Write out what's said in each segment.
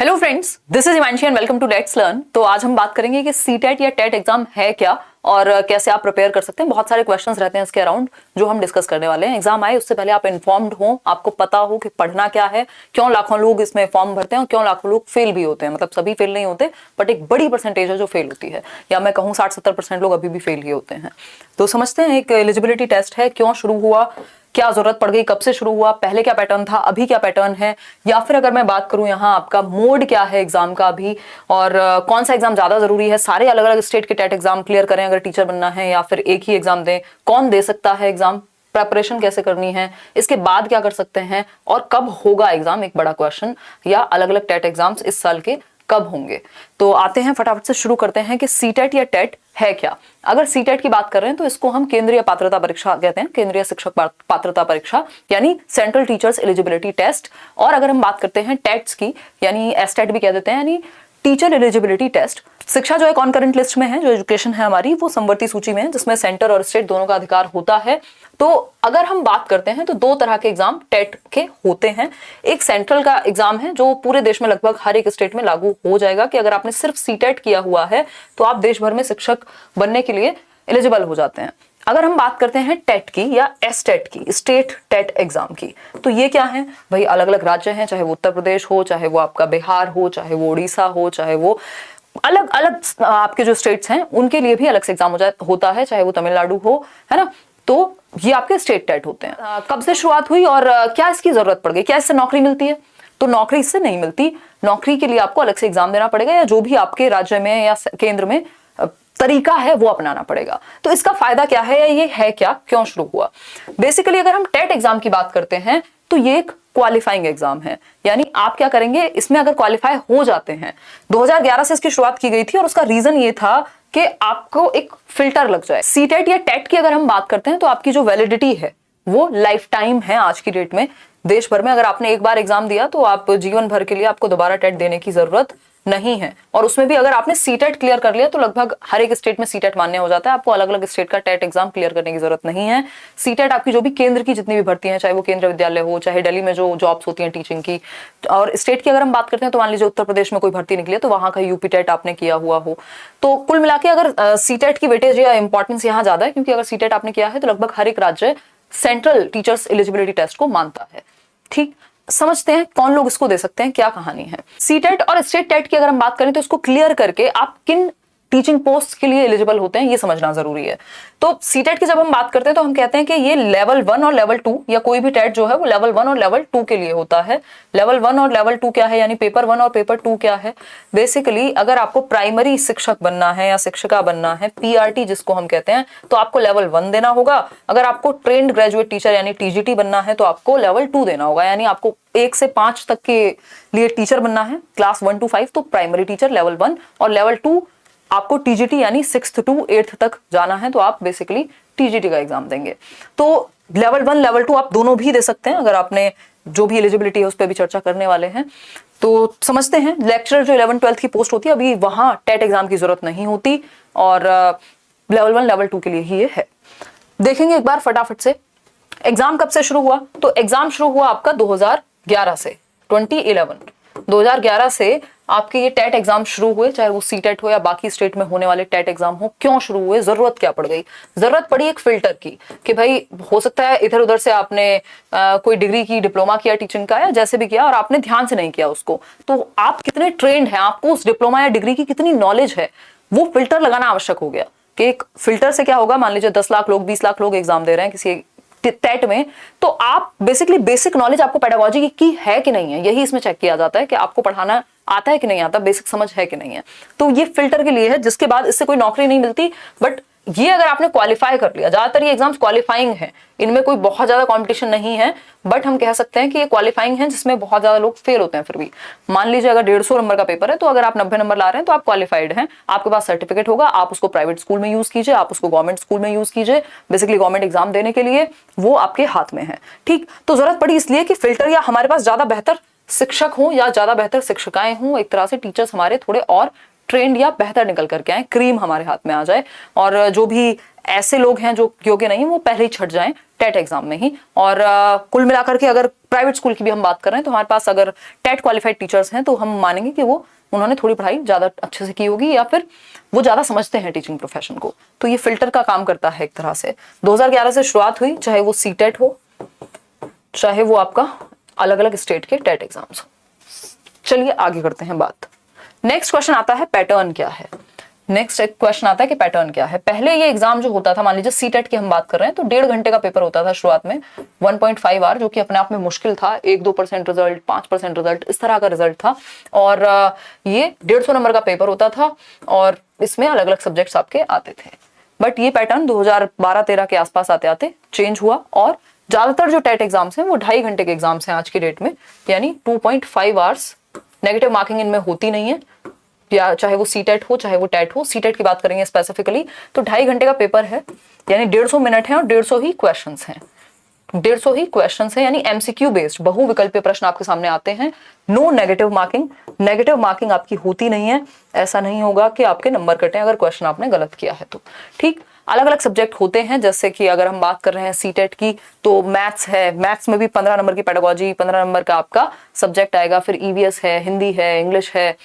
Hello friends, this is Himanshi and welcome to let's learn. तो आज हम बात करेंगे कि सीटेट या टेट एग्जाम है क्या और कैसे आप प्रिपेयर कर सकते हैं। बहुत सारे क्वेश्चंस रहते हैं इसके अराउंड जो हम डिस्कस करने वाले हैं। एग्जाम आए उससे पहले आप इन्फॉर्म्ड हो, आपको पता हो कि पढ़ना क्या है, क्यों लाखों लोग इसमें फॉर्म भरते हैं और क्यों लाखों लोग फेल भी होते हैं। मतलब सभी फेल नहीं होते, बट एक बड़ी परसेंटेज है जो फेल होती है, या मैं कहूँ 60-70% लोग अभी भी फेल ही होते हैं। तो समझते हैं, एक एलिजिबिलिटी टेस्ट है, क्यों शुरू हुआ, क्या जरूरत पड़ गई, कब से शुरू हुआ, पहले क्या पैटर्न था, अभी क्या पैटर्न है, या फिर अगर मैं बात करूं यहाँ आपका मोड क्या है एग्जाम का अभी, और कौन सा एग्जाम ज्यादा जरूरी है। सारे अलग अलग स्टेट के टेट एग्जाम क्लियर करें अगर टीचर बनना है, या फिर एक ही एग्जाम दें, कौन दे सकता है एग्जाम, प्रेपरेशन कैसे करनी है, इसके बाद क्या कर सकते हैं, और कब होगा एग्जाम, एक बड़ा क्वेश्चन, या अलग अलग टेट एग्जाम्स इस साल के कब होंगे। तो आते हैं, फटाफट से शुरू करते हैं कि सीटेट या टेट है क्या। अगर सीटेट की बात कर रहे हैं तो इसको हम केंद्रीय पात्रता परीक्षा कहते हैं, केंद्रीय शिक्षक पात्रता परीक्षा, यानी सेंट्रल टीचर्स एलिजिबिलिटी टेस्ट। और अगर हम बात करते हैं टेट्स की, यानी एसटेट भी कह देते हैं, यानी टीचर एलिजिबिलिटी टेस्ट। शिक्षा जो है कॉन्करेंट लिस्ट में है, जो एजुकेशन है हमारी वो समवर्ती सूची में है, जिसमें सेंटर और स्टेट दोनों का अधिकार होता है। तो अगर हम बात करते हैं तो दो तरह के एग्जाम टेट के होते हैं। एक सेंट्रल का एग्जाम है जो पूरे देश में लगभग हर एक स्टेट में लागू हो जाएगा कि अगर आपने सिर्फ सीटेट किया हुआ है तो आप देश भर में शिक्षक बनने के लिए एलिजिबल हो जाते हैं। अगर हम बात करते हैं टेट की या एसटेट की, स्टेट टेट एग्जाम की, तो ये क्या है भाई, अलग अलग राज्य हैं, चाहे वो उत्तर प्रदेश हो, चाहे वो आपका बिहार हो, चाहे वो उड़ीसा हो, चाहे वो अलग अलग आपके जो स्टेट्स हैं उनके लिए भी अलग से एग्जाम होता है, चाहे वो तमिलनाडु हो, है ना। तो ये आपके स्टेट टेट होते हैं। कब से शुरुआत हुई और क्या इसकी जरूरत पड़ गई, क्या इससे नौकरी मिलती है? तो नौकरी इससे नहीं मिलती। नौकरी के लिए आपको अलग से एग्जाम देना पड़ेगा, या जो भी आपके राज्य में या केंद्र में तरीका है वो अपनाना पड़ेगा। तो इसका फायदा क्या है, या ये है क्या, क्यों शुरू हुआ? बेसिकली अगर हम टेट एग्जाम की बात करते हैं तो ये एक क्वालिफाइंग एग्जाम है, यानी आप क्या करेंगे इसमें, अगर क्वालिफाई हो जाते हैं। 2011 से इसकी शुरुआत की गई थी और उसका रीजन ये था कि आपको एक फिल्टर लग जाए। सीटेट या टेट की अगर हम बात करते हैं तो आपकी जो वैलिडिटी है वो लाइफ टाइम है आज की डेट में। देश भर में अगर आपने एक बार एग्जाम दिया तो आप जीवन भर के लिए आपको दोबारा टेट देने की जरूरत नहीं है। और उसमें भी अगर आपने सीटेट क्लियर कर लिया तो लगभग हर एक स्टेट में सीटेट मान्य हो जाता है, आपको अलग अलग स्टेट का टेट एग्जाम क्लियर करने की जरूरत नहीं है। सीटेट आपकी जो भी केंद्र की जितनी भी भर्ती हैं, चाहे वो केंद्रीय विद्यालय हो, चाहे दिल्ली में जो जॉब्स होती हैं टीचिंग की, और स्टेट की अगर हम बात करते हैं तो मान लीजिए उत्तर प्रदेश में कोई भर्ती निकली है तो वहां का यूपी टेट आपने किया हुआ हो। तो कुल मिला के अगर सीटेट की वेटेज या इंपॉर्टेंस यहाँ ज्यादा है, क्योंकि अगर सीटेट आपने किया है तो लगभग हर एक राज्य सेंट्रल टीचर्स एलिजिबिलिटी टेस्ट को मानता है। ठीक, समझते हैं कौन लोग इसको दे सकते हैं, क्या कहानी है। सीटेट और स्टेट टेट की अगर हम बात करें तो इसको क्लियर करके आप किन टीचिंग पोस्ट के लिए एलिजिबल होते हैं ये समझना जरूरी है। तो सीटेट की जब हम बात करते हैं तो हम कहते हैं कि ये लेवल 1 और लेवल 2, या कोई भी टेट जो है वो लेवल 1 और लेवल 2 के लिए होता है। लेवल 1 और लेवल 2 क्या है, यानी पेपर 1 और पेपर 2 क्या है? बेसिकली अगर आपको प्राइमरी शिक्षक बनना है या शिक्षिका बनना है, पीआरटी जिसको हम कहते हैं, तो आपको लेवल 1 देना होगा। अगर आपको ट्रेन्ड ग्रेजुएट टीचर यानी टीजीटी बनना है तो आपको लेवल 2 देना होगा, यानी आपको 1 से 5 तक के लिए टीचर बनना है, क्लास 1 to 5 तो प्राइमरी टीचर लेवल 1, और लेवल 2 आपको टीजीटी यानी 6th to 8th तक जाना है तो आप बेसिकली टीजीटी का एग्जाम देंगे। तो लेवल 1 लेवल 2 आप दोनों भी दे सकते हैं, अगर आपने जो भी एलिजिबिलिटी है उस पर भी चर्चा करने वाले हैं। तो समझते हैं, लेक्चरर जो 11th-12th की पोस्ट होती है अभी वहां टेट एग्जाम की जरूरत नहीं होती, और लेवल 1 लेवल 2 के लिए ही ये है। देखेंगे एक बार फटाफट से एग्जाम कब से शुरू हुआ। तो एग्जाम शुरू हुआ आपका 2011 से, 2011 से आपके ये टेट एग्जाम शुरू हुए, चाहे वो सीटेट हो या बाकी स्टेट में होने वाले टेट एग्जाम हो। क्यों शुरू हुए, जरूरत क्या पड़ गई? जरूरत पड़ी एक फिल्टर की, कि भाई हो सकता है इधर उधर से आपने कोई डिग्री की, डिप्लोमा किया टीचिंग का या जैसे भी किया, और आपने ध्यान से नहीं किया उसको, तो आप कितने ट्रेंड हैं, आपको उस डिप्लोमा या डिग्री की कितनी नॉलेज है, वो फिल्टर लगाना आवश्यक हो गया। कि एक फिल्टर से क्या होगा, मान लीजिए 10 लाख लोग, 20 लाख लोग एग्जाम दे रहे हैं किसी टेट में, तो आप बेसिकली बेसिक नॉलेज आपको पेडागोजी की है कि नहीं है, यही इसमें चेक किया जाता है कि आपको पढ़ाना आता है कि नहीं आता, बेसिक समझ है कि नहीं है। तो ये फिल्टर के लिए है, जिसके बाद इससे कोई नौकरी नहीं मिलती। बट ये अगर आपने क्वालिफाई कर लिया, ज्यादातर ये एग्जाम्स क्वालिफाइंग है, इनमें कोई बहुत ज्यादा कंपटीशन नहीं है, बट हम कह सकते हैं कि ये क्वालिफाइंग है जिसमें बहुत ज्यादा लोग फेल होते हैं। फिर भी मान लीजिए अगर 150 नंबर का पेपर है तो अगर आप 90 नंबर ला रहे हैं तो आप क्वालिफाइड हैं, आपके पास सर्टिफिकेट होगा, आप उसको प्राइवेट स्कूल में यूज कीजिए, आप उसको गवर्नमेंट स्कूल में यूज कीजिए, बेसिकली गवर्नमेंट एग्जाम देने के लिए वो आपके हाथ में है। ठीक, तो जरूरत पड़ी इसलिए कि फिल्टर या हमारे पास ज्यादा बेहतर शिक्षक हों या ज्यादा बेहतर शिक्षिकाएं हों, एक तरह से टीचर्स हमारे थोड़े और ट्रेंड या बेहतर निकल करके आए, क्रीम हमारे हाथ में आ जाए, और जो भी ऐसे लोग हैं जो योग्य नहीं, वो पहले ही छट जाएं टेट एग्जाम में ही। और कुल मिलाकर के अगर प्राइवेट स्कूल की भी हम बात कर रहे हैं तो हमारे पास अगर टेट क्वालिफाइड टीचर्स हैं तो हम मानेंगे कि वो उन्होंने थोड़ी पढ़ाई ज्यादा अच्छे से की होगी या फिर वो ज्यादा समझते हैं टीचिंग प्रोफेशन को। तो ये फिल्टर का काम करता है एक तरह से। 2011 से शुरुआत हुई, चाहे वो सीटेट हो चाहे वो आपका अलग अलग स्टेट के टेट एग्जाम्स हो। चलिए आगे करते हैं बात। नेक्स्ट क्वेश्चन आता है पैटर्न क्या है। नेक्स्ट एक क्वेश्चन आता है कि पैटर्न क्या है। पहले ये एग्जाम जो होता था, मान लीजिए सीटेट की हम बात कर रहे हैं, तो 1.5 घंटे का पेपर होता था शुरुआत में, 1.5 आवर, जो कि अपने आप में मुश्किल था। 1-2% रिजल्ट, 5% रिजल्ट, इस तरह का रिजल्ट था। और ये 150 नंबर का पेपर होता था और इसमें अलग अलग सब्जेक्ट्स आपके आते थे। बट ये पैटर्न 2012-13 के आसपास आते आते चेंज हुआ और ज्यादातर जो टेट एग्जाम्स हैं वो 2.5 घंटे के एग्जाम्स हैं आज की डेट में, यानी 2.5 आवर्स। नेगेटिव मार्किंग इनमें होती नहीं है, या चाहे वो सीटेट हो चाहे वो टेट हो। सीटेट की बात करेंगे स्पेसिफिकली तो 2.5 घंटे का पेपर है, यानी 150 मिनट है और 150 ही क्वेश्चंस हैं। 150 ही क्वेश्चंस हैं, यानी एमसीक्यू बेस्ड बहुविकल्पीय प्रश्न आपके सामने आते हैं। No negative marking, negative marking आपकी होती नहीं है। ऐसा नहीं होगा कि आपके नंबर कटें अगर क्वेश्चन आपने गलत किया है तो। ठीक, अलग अलग सब्जेक्ट होते हैं, जैसे कि अगर हम बात कर रहे हैं सीटेट की तो मैथ्स है, मैथ्स में भी 15 नंबर की पेडागोजी, 15 नंबर का आपका सब्जेक्ट आएगा। फिर ईवीएस है, हिंदी है, इंग्लिश है,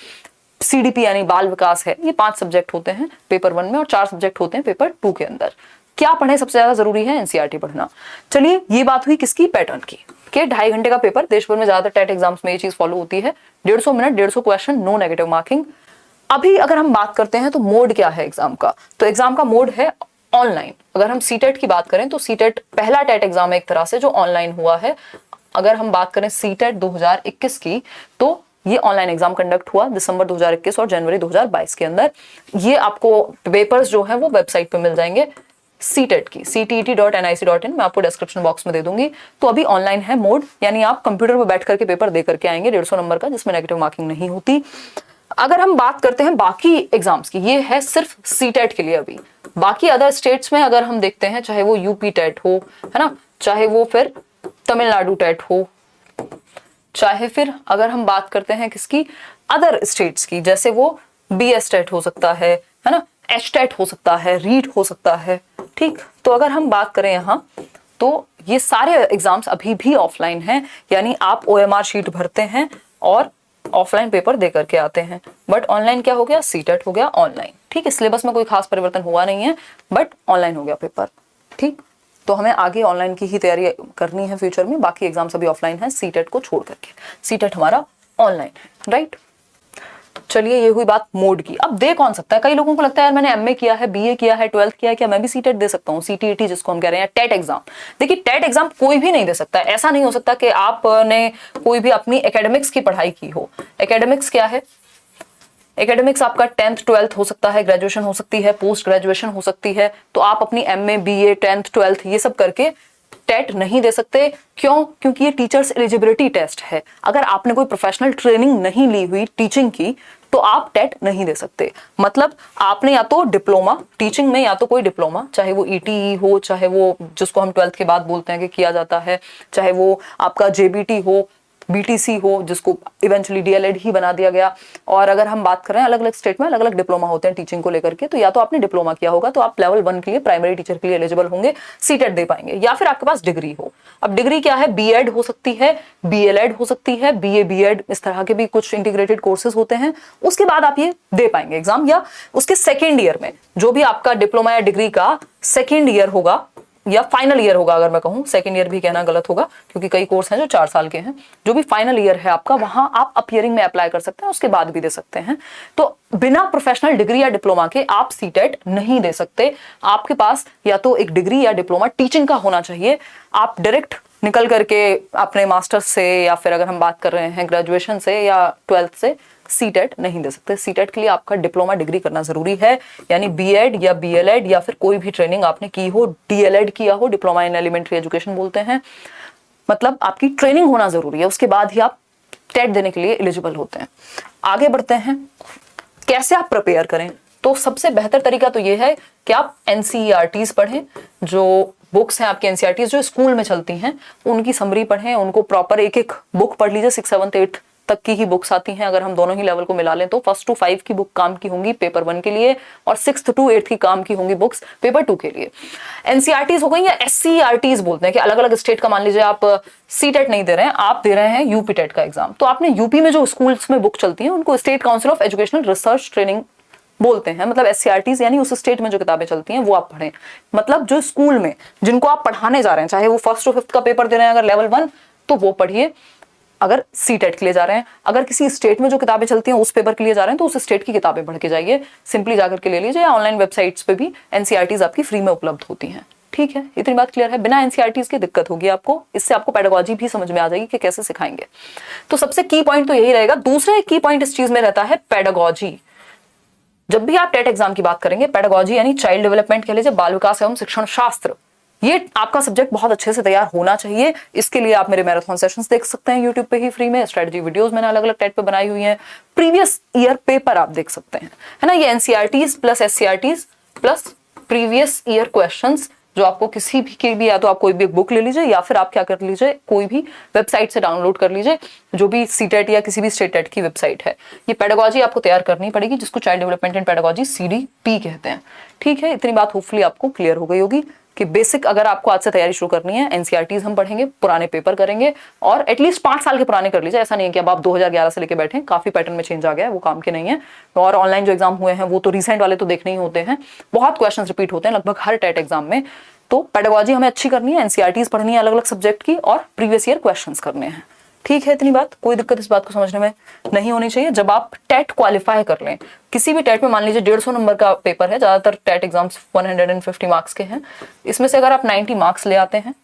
सीडीपी यानी बाल विकास है। ये 5 सब्जेक्ट होते हैं पेपर 1 में और 4 सब्जेक्ट होते हैं पेपर 2 के अंदर। क्या पढ़े सबसे ज्यादा जरूरी है? एनसीईआरटी पढ़ना। चलिए ये बात हुई किसकी? पैटर्न की। कि 2.5 घंटे का पेपर, देश भर में ज्यादातर टेट एग्जाम्स में ये चीज फॉलो होती है। 150 minute, 150 question, no negative marking. अभी अगर हम बात करते हैं तो मोड क्या है एग्जाम का, तो एग्जाम का मोड है ऑनलाइन। अगर हम सीटेट की बात करें तो सीटेट पहला टेट एग्जाम है एक तरह से जो ऑनलाइन हुआ है। अगर हम बात करें सीटेट 2021 की तो ये ऑनलाइन एग्जाम कंडक्ट हुआ दिसंबर 2021 और जनवरी 2022 के अंदर। ये आपको पेपर्स जो है वो वेबसाइट पे मिल जाएंगे सीटेट की, ctet.nic.in, मैं आपको डिस्क्रिप्शन बॉक्स में दे दूंगी। तो अभी ऑनलाइन है मोड, यानी आप कंप्यूटर पर बैठ करके पेपर दे करके आएंगे 150 नंबर का, जिसमें नेगेटिव मार्किंग नहीं होती। अगर हम बात करते हैं बाकी एग्जाम्स की, ये है सिर्फ सीटेट के लिए। अभी बाकी अदर स्टेट्स में अगर हम देखते हैं, चाहे वो यूपी टेट हो, है ना, चाहे वो फिर तमिलनाडु टेट हो, चाहे फिर अगर हम बात करते हैं किसकी, अदर स्टेट्स की, जैसे वो बीएस टेट हो सकता है ना, एच टेट हो सकता है, रीट हो सकता है। ठीक, तो अगर हम बात करें यहाँ तो ये सारे एग्जाम्स अभी भी ऑफलाइन हैं, यानी आप ओएमआर शीट भरते हैं और ऑफलाइन पेपर दे करके आते हैं। बट ऑनलाइन क्या हो गया? सीटेट हो गया ऑनलाइन। ठीक है, सिलेबस में कोई खास परिवर्तन हुआ नहीं है, बट ऑनलाइन हो गया पेपर। ठीक, तो हमें आगे ऑनलाइन की ही तैयारी करनी है फ्यूचर में। बाकी एग्जाम्स अभी ऑफलाइन है सीटेट को छोड़ करके। सीटेट हमारा ऑनलाइन है, राइट। चलिए ये हुई बात मोड की। अब दे कौन सकता है? कई लोगों को लगता है यार मैंने एमए किया है, बीए किया है, 12th किया है, क्या मैं भी सीटेट दे सकता हूँ? सीटीईटी जिसको हम कह रहे हैं, टेट एग्जाम। देखिए टेट एग्जाम कोई भी नहीं दे सकता। ऐसा नहीं हो सकता कि आपने कोई भी अपनी एकेडमिक्स की पढ़ाई की हो। एकेडमिक्स क्या है? एकेडमिक्स आपका 10th 12th हो सकता है, ग्रेजुएशन हो सकती है, पोस्ट ग्रेजुएशन हो सकती है। तो आप अपनी एमए, बीए, 10th 12th ये सब करके टेट नहीं दे सकते। क्यों? क्योंकि ये टीचर्स एलिजिबिलिटी टेस्ट है। अगर आपने कोई प्रोफेशनल ट्रेनिंग नहीं ली हुई टीचिंग की तो आप टेट नहीं दे सकते। मतलब आपने या तो डिप्लोमा टीचिंग में, या तो कोई डिप्लोमा, चाहे वो ईटीई हो, चाहे वो जिसको हम 12th के बाद बोलते हैं कि किया जाता है, चाहे वो आपका जेबीटी हो, बीटीसी हो, जिसको इवेंचुअली डीएलएड ही बना दिया गया। और अगर हम बात कर रहे हैं अलग अलग स्टेट में अलग अलग डिप्लोमा होते हैं टीचिंग को लेकर के, तो या तो आपने डिप्लोमा किया होगा तो आप लेवल 1 के लिए प्राइमरी टीचर के लिए एलिजिबल होंगे, सीटेट दे पाएंगे, या फिर आपके पास डिग्री हो। अब डिग्री क्या है? बीएड हो सकती है, बीएलएड हो सकती है, बीए बीएड, इस तरह के भी कुछ इंटीग्रेटेड कोर्सेज होते हैं। उसके बाद आप ये दे पाएंगे एग्जाम, या उसके सेकेंड ईयर में जो भी आपका डिप्लोमा या डिग्री का सेकेंड ईयर होगा या फाइनल ईयर होगा। अगर मैं कहूँ सेकंड ईयर भी कहना गलत होगा, क्योंकि कई कोर्स हैं जो 4 साल के हैं। जो भी फाइनल ईयर है आपका, वहां आप अपीयरिंग में अप्लाई कर सकते हैं, उसके बाद भी दे सकते हैं। तो बिना प्रोफेशनल डिग्री या डिप्लोमा के आप सीटेट नहीं दे सकते। आपके पास या तो एक डिग्री या डिप्लोमा टीचिंग का होना चाहिए। आप डायरेक्ट निकल करके अपने मास्टर्स से, या फिर अगर हम बात कर रहे हैं ग्रेजुएशन से या 12th से, सीटेट नहीं दे सकते। सीटेट के लिए आपका डिप्लोमा डिग्री करना जरूरी है, यानी बीएड या बीएलएड या फिर कोई भी ट्रेनिंग आपने की हो, डीएलएड किया हो, डिप्लोमा इन एलिमेंट्री एजुकेशन बोलते हैं। मतलब आपकी ट्रेनिंग होना जरूरी है, उसके बाद ही आप टेट देने के लिए एलिजिबल होते हैं। आगे बढ़ते हैं, कैसे आप प्रिपेयर करें? तो सबसे बेहतर तरीका तो ये है कि आप एनसीईआरटीज पढ़ें। जो बुक्स हैं आपकी एनसीईआरटीज जो स्कूल में चलती हैं, उनकी समरी पढ़ें, उनको प्रॉपर एक एक बुक पढ़ लीजिए, 6th 7th 8th तक की ही बुक्स आती हैं अगर हम दोनों ही लेवल को मिला लें तो। 1st to 5 की बुक काम की होंगी पेपर 1 के लिए और 6th to 8th की काम की होंगी बुक्स पेपर 2 के लिए। एनसीईआरटीज हो गई या एससीईआरटीज बोलते हैं कि अलग अलग स्टेट का, मान लीजिए आप सीटेट नहीं दे रहे हैं, आप दे रहे हैं यूपी टेट का एग्जाम, तो आपने यूपी में जो स्कूल्स में बुक चलती है उनको state council of educational research training बोलते हैं। मतलब एससीईआरटीज यानी उस स्टेट में जो किताबें चलती हैं वो आप पढ़ें। मतलब जो स्कूल में जिनको आप पढ़ाने जा रहे हैं, चाहे वो 1st to 5th का पेपर दे रहे हैं अगर लेवल 1 तो वो पढ़िए, अगर सीटेट के लिए जा रहे हैं, अगर किसी स्टेट में जो किताबें चलती हैं उस पेपर के लिए जा रहे हैं तो उस स्टेट की किताबें पढ़ के जाइए, सिंपली जाकर के ले लीजिए, या ऑनलाइन वेबसाइट्स पे भी एनसीईआरटीज आपकी फ्री में उपलब्ध होती हैं। ठीक है, इतनी बात क्लियर है। बिना एनसीईआरटीज की दिक्कत होगी आपको, इससे आपको पेडागोजी भी समझ में आ जाएगी कि कैसे सिखाएंगे। तो सबसे की पॉइंट तो यही रहेगा। दूसरा एक की पॉइंट इस चीज में रहता है पेडागोजी। जब भी आप टेट एग्जाम की बात करेंगे, पेडागोजी यानी चाइल्ड डेवलपमेंट कह लीजिए, बाल विकास एवं शिक्षण शास्त्र, ये आपका सब्जेक्ट बहुत अच्छे से तैयार होना चाहिए। इसके लिए आप मेरे मैराथन सेशंस देख सकते हैं यूट्यूब पे ही फ्री में। स्ट्रेटजी वीडियोस मैंने अलग अलग टेट पे बनाई हुई हैं। प्रीवियस ईयर पेपर आप देख सकते हैं, है ना। ये NCERTs plus SCERTs plus previous year questions जो आपको किसी भी की भी, या तो आप कोई भी बुक ले लीजिए या फिर आप क्या कर लीजिए, कोई भी वेबसाइट से डाउनलोड कर लीजिए, जो भी सीटेट या किसी भी स्टेट टेट की वेबसाइट है। ये पेडागोजी आपको तैयार करनी पड़ेगी, जिसको child development and pedagogy CDP कहते हैं। ठीक है, इतनी बात होपफुली आपको क्लियर हो गई होगी कि बेसिक अगर आपको आज से तैयारी शुरू करनी है, एनसीईआरटीज हम पढ़ेंगे, पुराने पेपर करेंगे और एटलीस्ट 5 साल के पुराने कर लीजिए। ऐसा नहीं है कि अब आप 2011 से लेके बैठे, काफी पैटर्न में चेंज आ गया है, वो काम के नहीं है। और ऑनलाइन जो एग्जाम हुए हैं वो तो रिसेंट वाले तो देखने ही होते हैं, बहुत क्वेश्चन रिपीट होते हैं लगभग हर टेट एग्जाम में। तो पेडागोजी हमें अच्छी करनी है, एनसीईआरटीज पढ़नी है अलग अलग सब्जेक्ट की, और प्रीवियस ईयर क्वेश्चंस करने हैं। ठीक है, इतनी बात, कोई दिक्कत इस बात को समझने में नहीं होनी चाहिए। जब आप टेट क्वालिफाई कर लें, किसी भी टेट में मान लीजिए 150 नंबर का पेपर है, ज्यादातर टेट एग्जाम्स 150 मार्क्स के हैं, इसमें से अगर आप 90 मार्क्स ले आते हैं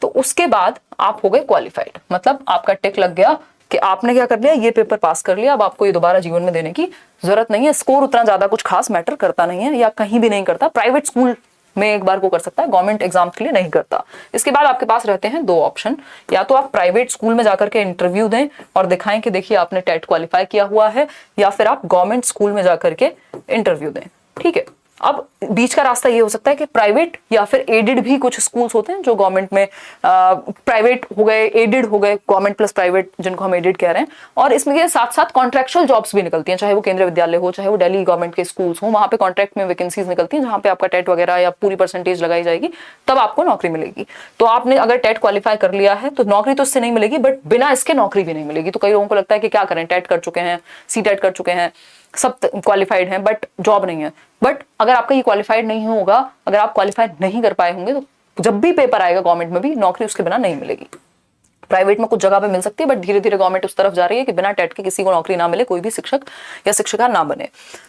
तो उसके बाद आप हो गए क्वालिफाइड। मतलब आपका टिक लग गया कि आपने क्या कर लिया, ये पेपर पास कर लिया, अब आपको ये दोबारा जीवन में देने की जरूरत नहीं है। स्कोर उतना ज्यादा कुछ खास मैटर करता नहीं है, या कहीं भी नहीं करता। प्राइवेट स्कूल में एक बार को कर सकता है, गवर्नमेंट एग्जाम के लिए नहीं करता। इसके बाद आपके पास रहते हैं 2 ऑप्शन, या तो आप प्राइवेट स्कूल में जाकर के इंटरव्यू दें और दिखाएं कि देखिए आपने टेट क्वालिफाई किया हुआ है, या फिर आप गवर्नमेंट स्कूल में जाकर के इंटरव्यू दें। ठीक है, अब बीच का रास्ता ये हो सकता है कि प्राइवेट या फिर एडेड भी कुछ स्कूल्स होते हैं जो गवर्नमेंट में, प्राइवेट हो गए, एडेड हो गए, गवर्नमेंट प्लस प्राइवेट जिनको हम एडेड कह रहे हैं। और इसमें के साथ साथ कॉन्ट्रेक्चुअल जॉब्स भी निकलती हैं, चाहे वो केंद्रीय विद्यालय हो, चाहे वो दिल्ली गवर्नमेंट के स्कूल्स हो, वहां पे कॉन्ट्रैक्ट में वैकेंसीज निकलती हैं, जहां पे आपका टेट वगैरह या पूरी परसेंटेज लगाई जाएगी, तब आपको नौकरी मिलेगी। तो आपने अगर टेट क्वालिफाई कर लिया है तो नौकरी तो इससे नहीं मिलेगी, बट बिना इसके नौकरी भी नहीं मिलेगी। तो कई लोगों को लगता है कि क्या करें, टेट कर चुके हैं, सीटेट कर चुके हैं, सब क्वालिफाइड हैं, बट जॉब नहीं है। बट अगर आपका ये क्वालिफाइड नहीं होगा, अगर आप क्वालिफाइड नहीं कर पाए होंगे, तो जब भी पेपर आएगा गवर्नमेंट में भी, नौकरी उसके बिना नहीं मिलेगी। प्राइवेट में कुछ जगह पे मिल सकती है, बट धीरे धीरे गवर्नमेंट उस तरफ जा रही है कि बिना टेट के किसी को नौकरी ना मिले, कोई भी शिक्षक या शिक्षिका ना बने।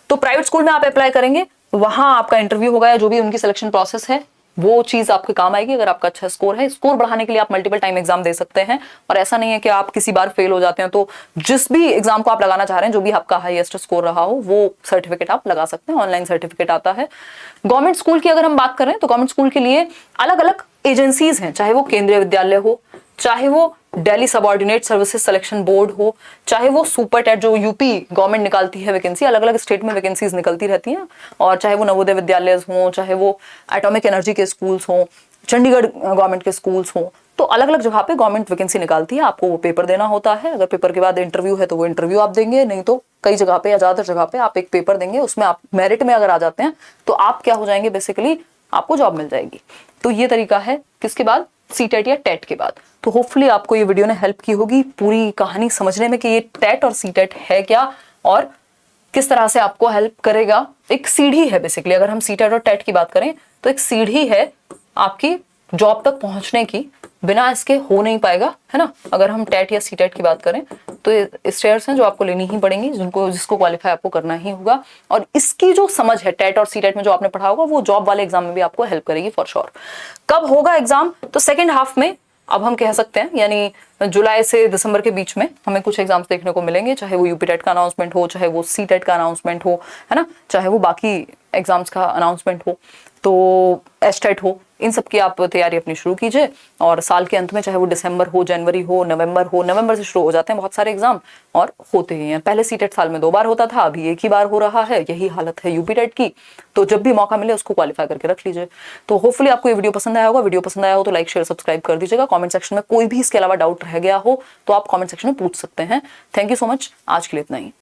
तो प्राइवेट स्कूल में आप अप्लाई करेंगे, वहां आपका इंटरव्यू होगा, या जो भी उनकी सिलेक्शन प्रोसेस है वो चीज आपके काम आएगी। अगर आपका अच्छा स्कोर है, स्कोर बढ़ाने के लिए आप मल्टीपल टाइम एग्जाम दे सकते हैं, और ऐसा नहीं है कि आप किसी बार फेल हो जाते हैं तो जिस भी एग्जाम को आप लगाना चाह रहे हैं, जो भी आपका हाईएस्ट स्कोर रहा हो, वो सर्टिफिकेट आप लगा सकते हैं। ऑनलाइन सर्टिफिकेट आता है। गवर्नमेंट स्कूल की अगर हम बात करें तो गवर्नमेंट स्कूल के लिए अलग अलग एजेंसीज हैं, चाहे वो केंद्रीय विद्यालय हो, चाहे वो Delhi subordinate services selection board हो, चाहे वो सुपर टेट जो यूपी गवर्नमेंट निकालती है वैकेंसी, अलग अलग स्टेट में वैकेंसीज निकलती रहती हैं, और चाहे वो नवोदय विद्यालय हों, चाहे वो एटॉमिक एनर्जी के स्कूल्स हों, चंडीगढ़ गवर्नमेंट के स्कूल्स हों, तो अलग अलग जगह पे गवर्नमेंट वैकेंसी निकालती है। आपको वो पेपर देना होता है। अगर पेपर के बाद इंटरव्यू है तो वो इंटरव्यू आप देंगे, नहीं तो कई जगह पे या ज्यादातर जगह पे आप एक पेपर देंगे, उसमें आप मेरिट में अगर आ जाते हैं तो आप क्या हो जाएंगे, बेसिकली आपको जॉब मिल जाएगी। तो ये तरीका है किसके बाद, सीटेट या टेट के बाद। तो होपफुली आपको ये वीडियो ने हेल्प की होगी पूरी कहानी समझने में कि ये टेट और सीटेट है क्या और किस तरह से आपको हेल्प करेगा। एक सीढ़ी है बेसिकली, अगर हम सीटेट और टेट की बात करें तो एक सीढ़ी है आपकी जॉब तक पहुंचने की, बिना इसके हो नहीं पाएगा, है ना। अगर हम टेट या सीटेट की बात करें तो स्टेयर्स हैं जो आपको लेनी ही पड़ेंगी, जिसको क्वालिफाई आपको करना ही होगा। और इसकी जो समझ है टेट और सीटेट में जो आपने पढ़ा होगा, वो जॉब वाले एग्जाम में भी आपको हेल्प करेगी फॉर श्योर। कब होगा एग्जाम, तो सेकेंड हाफ में अब हम कह सकते हैं, यानी जुलाई से दिसंबर के बीच में हमें कुछ एग्जाम्स देखने को मिलेंगे, चाहे वो यूपी टेट का अनाउंसमेंट हो, चाहे वो सीटेट का अनाउंसमेंट हो, है ना, चाहे वो बाकी एग्जाम्स का अनाउंसमेंट हो, तो एस्टेट हो, इन सब की आप तैयारी अपनी शुरू कीजिए। और साल के अंत में चाहे वो दिसंबर हो, जनवरी हो, नवंबर से शुरू हो जाते हैं बहुत सारे एग्जाम और होते ही हैं। पहले सीटेट साल में 2 बार होता था, अभी एक ही बार हो रहा है, यही हालत है यूपी टेट की। तो जब भी मौका मिले उसको क्वालिफाई करके रख लीजिए। तो होपफुली आपको ये वीडियो पसंद आया होगा। वीडियो पसंद आया हो तो लाइक शेयर सब्सक्राइब कर दीजिएगा। कमेंट सेक्शन में कोई भी इसके अलावा डाउट रह गया हो तो आप कमेंट सेक्शन में पूछ सकते हैं। थैंक यू सो मच, आज के लिए इतना ही।